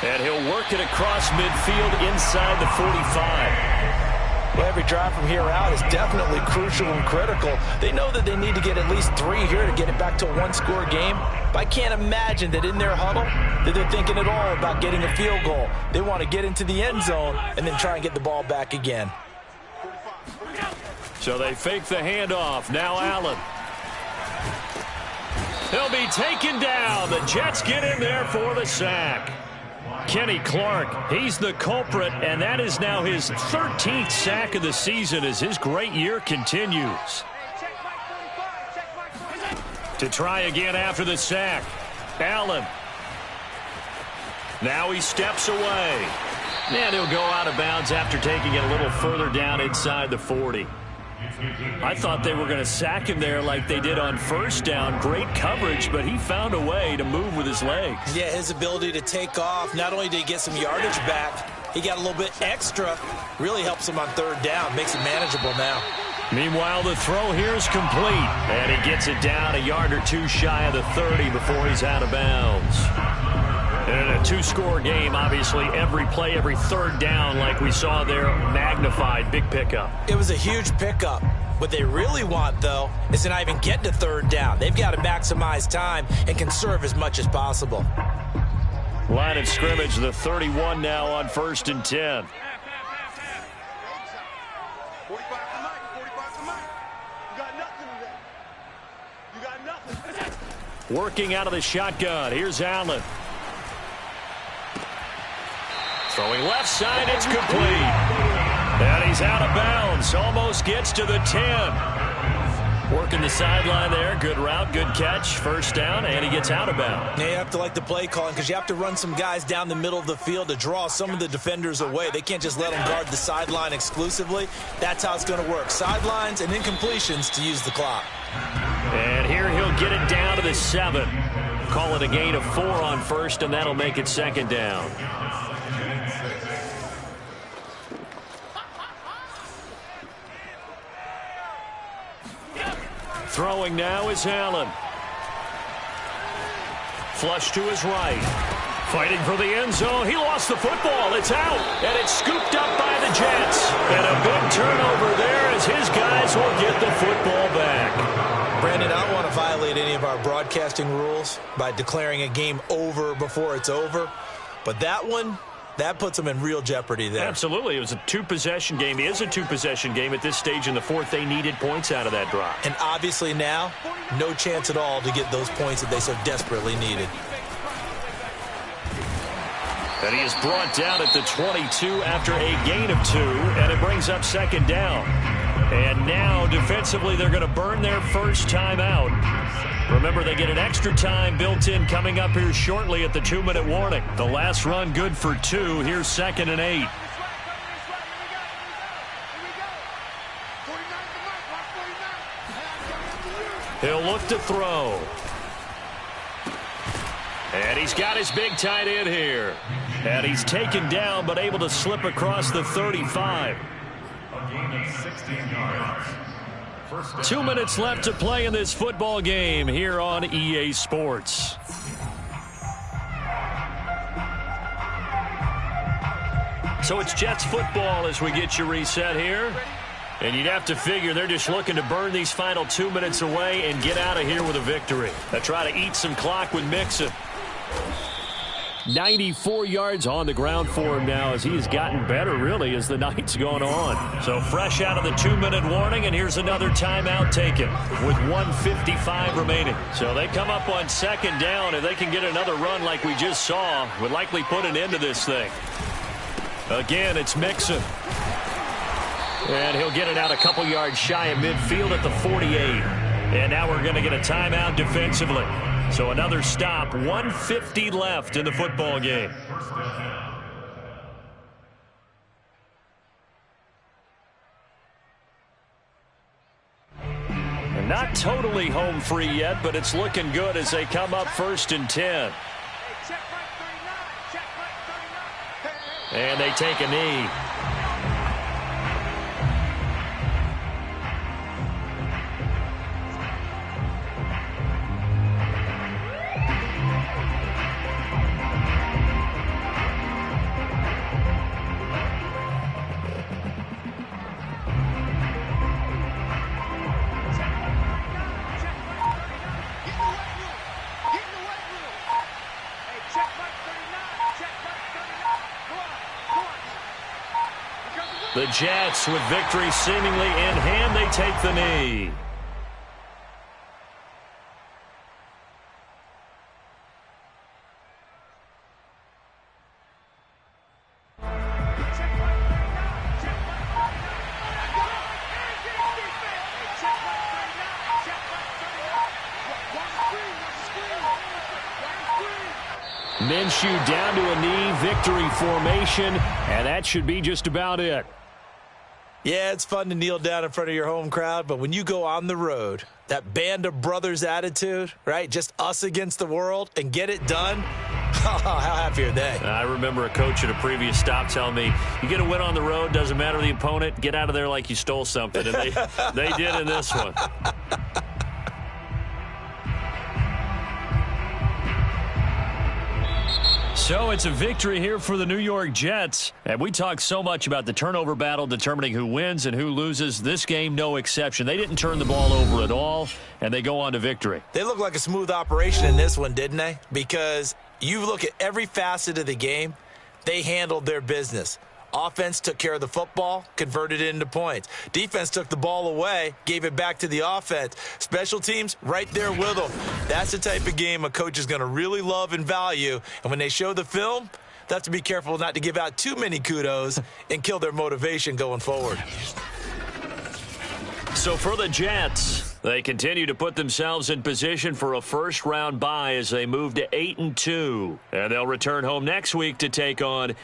And he'll work it across midfield inside the 45. Well, every drive from here out is definitely crucial and critical. They know that they need to get at least 3 here to get it back to a 1-score game. But I can't imagine that in their huddle that they're thinking at all about getting a field goal. They want to get into the end zone and then try and get the ball back again. So they fake the handoff. Now Allen. He'll be taken down. The Jets get in there for the sack. Kenny Clark, he's the culprit, and that is now his 13th sack of the season as his great year continues. To try again after the sack, Allen. Now he steps away. And he'll go out of bounds after taking it a little further down inside the 40. I thought they were going to sack him there like they did on 1st down. Great coverage, but he found a way to move with his legs. Yeah, his ability to take off, not only did he get some yardage back, he got a little bit extra. Really helps him on 3rd down, makes it manageable now. Meanwhile, the throw here is complete, and he gets it down a yard or 2 shy of the 30 before he's out of bounds. And a two-score game, obviously, every play, every third down, like we saw there, magnified, big pickup. It was a huge pickup. What they really want, though, is to not even get to third down. They've got to maximize time and conserve as much as possible. Line of scrimmage, the 31 now on 1st and 10. 45 to Mike, 45 to Mike. You got nothing today. You got nothing. Working out of the shotgun. Here's Allen. Throwing left side, it's complete. And he's out of bounds. Almost gets to the 10. Working the sideline there. Good route, good catch. First down, and he gets out of bounds. Now you have to like the play calling because you have to run some guys down the middle of the field to draw some of the defenders away. They can't just let them guard the sideline exclusively. That's how it's going to work. Sidelines and incompletions to use the clock. And here he'll get it down to the 7. Call it a gain of 4 on first, and that'll make it 2nd down. Throwing now is Allen. Flush to his right. Fighting for the end zone. He lost the football. It's out. And it's scooped up by the Jets. And a big turnover there as his guys will get the football back. Brandon, I don't want to violate any of our broadcasting rules by declaring a game over before it's over. But that one, that puts them in real jeopardy there. Absolutely. It was a two-possession game. It is a two-possession game at this stage in the fourth. They needed points out of that drive. And obviously now, no chance at all to get those points that they so desperately needed. And he is brought down at the 22 after a gain of 2, and it brings up 2nd down. And now, defensively, they're going to burn their first time out. Remember, they get an extra time built in coming up here shortly at the 2-minute warning. The last run good for 2. Here's 2nd and 8. He'll look to throw. And he's got his big tight end here. And he's taken down but able to slip across the 35. A gain of 16 yards. 2 minutes left to play in this football game here on EA Sports. So it's Jets football as we get you reset here. And you'd have to figure they're just looking to burn these final 2 minutes away and get out of here with a victory. They try to eat some clock with Mixon. 94 yards on the ground for him now as he has gotten better, really, as the night's gone on. So fresh out of the 2-minute warning, and here's another timeout taken with 1:55 remaining. So they come up on 2nd down. If they can get another run like we just saw, would likely put an end to this thing. Again, it's Mixon. And he'll get it out a couple yards shy of midfield at the 48. And now we're going to get a timeout defensively. So another stop, 1:50 left in the football game. And not totally home free yet, but it's looking good as they come up 1st and 10. And they take a knee. The Jets, with victory seemingly in hand, they take the knee. Minshew down to a knee, victory formation, and that should be just about it. Yeah, it's fun to kneel down in front of your home crowd, but when you go on the road, that band of brothers attitude, right, just us against the world, and get it done, how happy are they? I remember a coach at a previous stop telling me, you get a win on the road, doesn't matter the opponent, get out of there like you stole something, and they did in this one. So it's a victory here for the New York Jets. And we talked so much about the turnover battle determining who wins and who loses. This game, no exception. They didn't turn the ball over at all, and they go on to victory. They look like a smooth operation in this one, didn't they? Because you look at every facet of the game, they handled their business. Offense took care of the football, converted it into points. Defense took the ball away, gave it back to the offense. Special teams, right there with them. That's the type of game a coach is going to really love and value. And when they show the film, they have to be careful not to give out too many kudos and kill their motivation going forward. So for the Jets, they continue to put themselves in position for a first-round bye as they move to 8-2. And they'll return home next week to take on